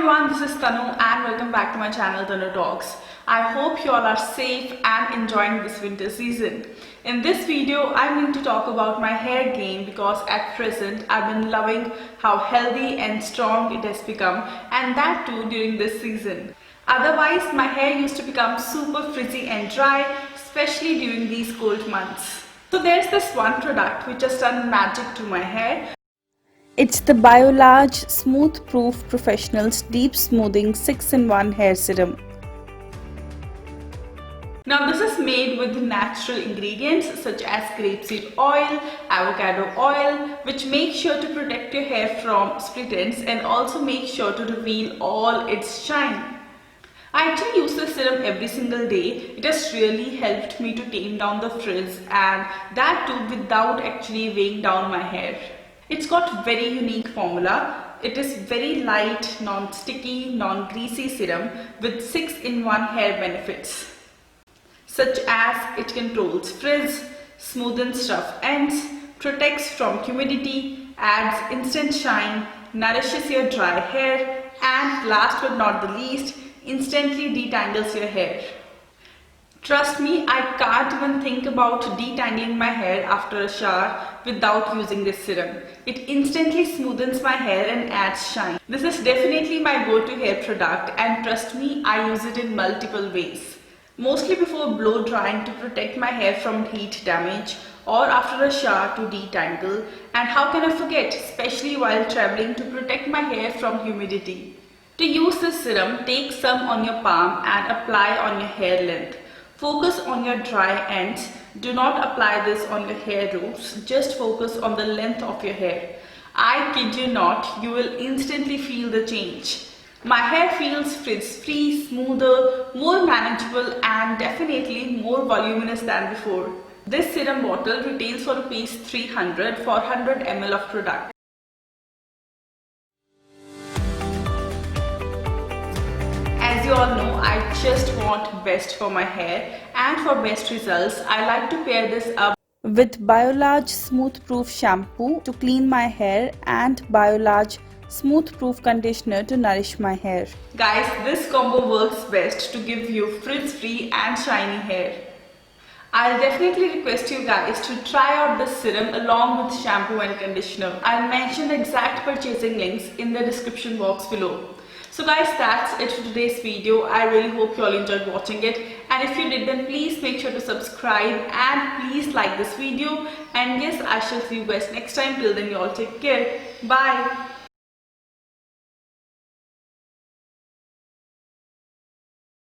everyone, this is Tanu and welcome back to my channel Tanutalks. I hope you all are safe and enjoying this winter season. In this video, I'm going to talk about my hair game because at present I've been loving how healthy and strong it has become, and that too during this season. Otherwise, my hair used to become super frizzy and dry, especially during these cold months. So there's this one product which has done magic to my hair. It's the Biolage Smooth Proof Professional's Deep Smoothing 6-in-1 Hair Serum. Now this is made with natural ingredients such as grapeseed oil, avocado oil, which make sure to protect your hair from split ends and also make sure to reveal all its shine. I actually use this serum every single day. It has really helped me to tame down the frizz, and that too without actually weighing down my hair. It's got very unique formula. It is very light, non-sticky, non-greasy serum with 6-in-1 hair benefits, such as it controls frizz, smoothens rough ends, protects from humidity, adds instant shine, nourishes your dry hair, and last but not the least, instantly detangles your hair. Trust me, I can't even think about detangling my hair after a shower without using this serum. It instantly smoothens my hair and adds shine. This is definitely my go-to hair product, and trust me, I use it in multiple ways. Mostly before blow drying to protect my hair from heat damage, or after a shower to detangle, and how can I forget, especially while traveling, to protect my hair from humidity. To use this serum, take some on your palm and apply on your hair length. Focus on your dry ends. Do not apply this on your hair roots. Just focus on the length of your hair. I kid you not, you will instantly feel the change. My hair feels frizz-free, smoother, more manageable, and definitely more voluminous than before. This serum bottle retails for ₹300 for 100 ml of product. As you all know, I just want best for my hair, and for best results, I like to pair this up with Biolage Smooth Proof Shampoo to clean my hair and Biolage Smooth Proof Conditioner to nourish my hair. Guys, this combo works best to give you frizz-free and shiny hair. I'll definitely request you guys to try out this serum along with shampoo and conditioner. I'll mention the exact purchasing links in the description box below. So guys, that's it for today's video. I really hope you all enjoyed watching it, and if you did, then please make sure to subscribe and please like this video. And yes, I shall see you guys next time. Till then, you all take care. Bye.